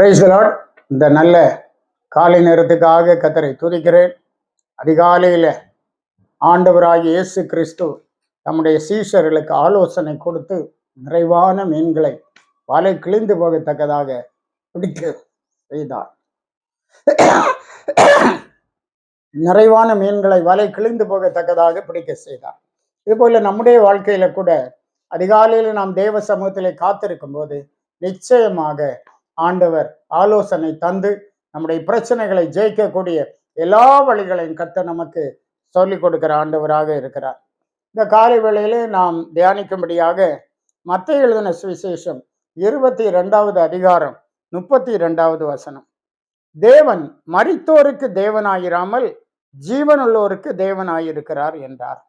Praise the Lord. இந்த நல்ல காலை நேரத்துக்காக கர்த்தரை துதிக்கிறேன். அதிகாலையில ஆண்டவராகிய இயேசு கிறிஸ்து நம்முடைய சீஷர்களுக்கு ஆலோசனை கொடுத்து நிறைவான மீன்களை வலை கிழிந்து போகத்தக்கதாக பிடிக்க செய்தார். நிறைவான மீன்களை வலை கிழிந்து போகத்தக்கதாக பிடிக்க செய்தார். இதுபோல நம்முடைய வாழ்க்கையில கூட அதிகாலையில் நாம் தேவ சமூகத்திலே காத்திருக்கும் போது நிச்சயமாக ஆண்டவர் ஆலோசனை தந்து நம்முடைய பிரச்சனைகளை ஜெயிக்கக்கூடிய எல்லா வழிகளையும் கர்த்தர் நமக்கு சொல்லிக் கொடுக்கிற ஆண்டவராக இருக்கிறார். இந்த காலை வேளையிலே நாம் தியானிக்கும்படியாக மத்தேயு எழுதின சுவிசேஷம் 22வது அதிகாரம் 32வது வசனம். தேவன் மரித்தோருக்கு தேவனாயிராமல் ஜீவனுள்ளோருக்கு தேவனாயிருக்கிறார் என்றார்.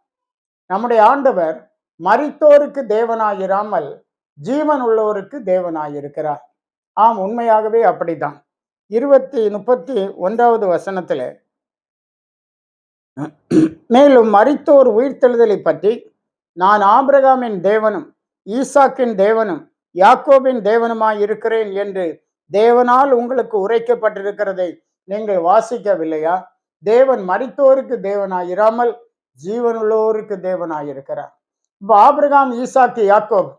நம்முடைய ஆண்டவர் மரித்தோருக்கு தேவனாயிராமல் ஜீவன் உள்ளோருக்கு தேவனாயிருக்கிறார். ஆம், உண்மையாகவே அப்படித்தான். 31வது வசனத்தில் மேலும் மரித்தோர் உயிர்த்தெழுதலை பற்றி நான் ஆபிரகாமின் தேவனும் ஈசாக்கின் தேவனும் யாக்கோபின் தேவனுமாய் இருக்கிறேன் என்று தேவனால் உங்களுக்கு உரைக்கப்பட்டிருக்கிறதை நீங்கள் வாசிக்கவில்லையா? தேவன் மரித்தோருக்கு தேவனாயிராமல் ஜீவனுள்ளோருக்கு தேவனாயிருக்கிறார். இப்போ ஆபிரகாம், ஈசாக்கு, யாக்கோப்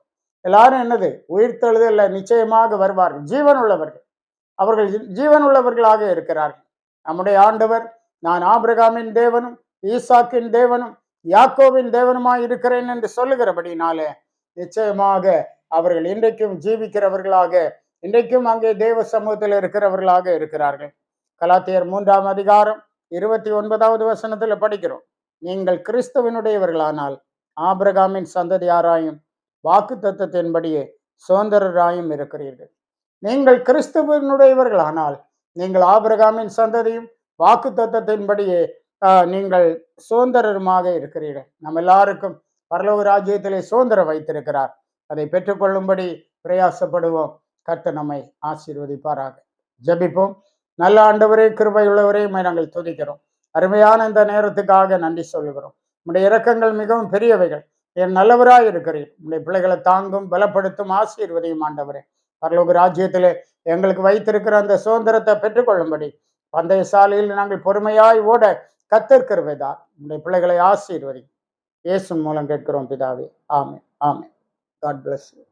எல்லாரும் என்னது? உயிர்த்தெழுதல்ல நிச்சயமாக வருவார்கள். ஜீவன் உள்ளவர்கள், அவர்கள் ஜீவன் உள்ளவர்களாக இருக்கிறார்கள். நம்முடைய ஆண்டவர் நான் ஆபிரகாமின் தேவனும் ஈசாக்கின் தேவனும் யாக்கோவின் தேவனுமாய் இருக்கிறேன் என்று சொல்லுகிறபடினாலே நிச்சயமாக அவர்கள் இன்றைக்கும் ஜீவிக்கிறவர்களாக, இன்றைக்கும் அங்கே தேவ சமூகத்தில் இருக்கிறவர்களாக இருக்கிறார்கள். கலாத்தியர் 3ஆம் அதிகாரம் 29வது வசனத்தில் படிக்கிறோம், நீங்கள் கிறிஸ்துவனுடையவர்களானால் ஆபிரகாமின் சந்ததியாராயும் வாக்கு தத்தத்தின்படியே சுதந்திரராயும் இருக்கிறீர்கள். நீங்கள் கிறிஸ்துவனுடையவர்களானால் நீங்கள் ஆபிரகாமின் சந்ததியும் வாக்கு தத்தத்தின்படியே நீங்கள் சுதந்திரருமாக இருக்கிறீர்கள். நம்ம எல்லாருக்கும் பரலோக ராஜ்யத்திலே சுதந்திரம் வைத்திருக்கிறார். அதை பெற்றுக்கொள்ளும்படி பிரயாசப்படுவோம். கர்த்தர் நம்மை ஆசீர்வதிப்பாராக. ஜெபிப்போம். நல்ல ஆண்டவரே, கிருபை உள்ளவரே, நாங்கள் துதிக்கிறோம். அருமையான இந்த நேரத்துக்காக நன்றி சொல்லுகிறோம். நம்முடைய இரக்கங்கள் மிகவும் பெரியவைகள். என் நல்லவராய் இருக்கிறீர். உடைய பிள்ளைகளை தாங்கும், பலப்படுத்தும், ஆசீர்வதியும் ஆண்டவரே. பரலோக ராஜ்யத்திலே எங்களுக்கு வைத்திருக்கிற அந்த சுதந்திரத்தை பெற்றுக்கொள்ளும்படி பந்தய சாலையில் நாங்கள் பொறுமையாய் ஓட கர்த்தர் கிருபைதார். உடைய பிள்ளைகளை ஆசீர்வதி. இயேசு மூலம் கேட்கிறோம் பிதாவே. ஆமென், ஆமென். God bless you.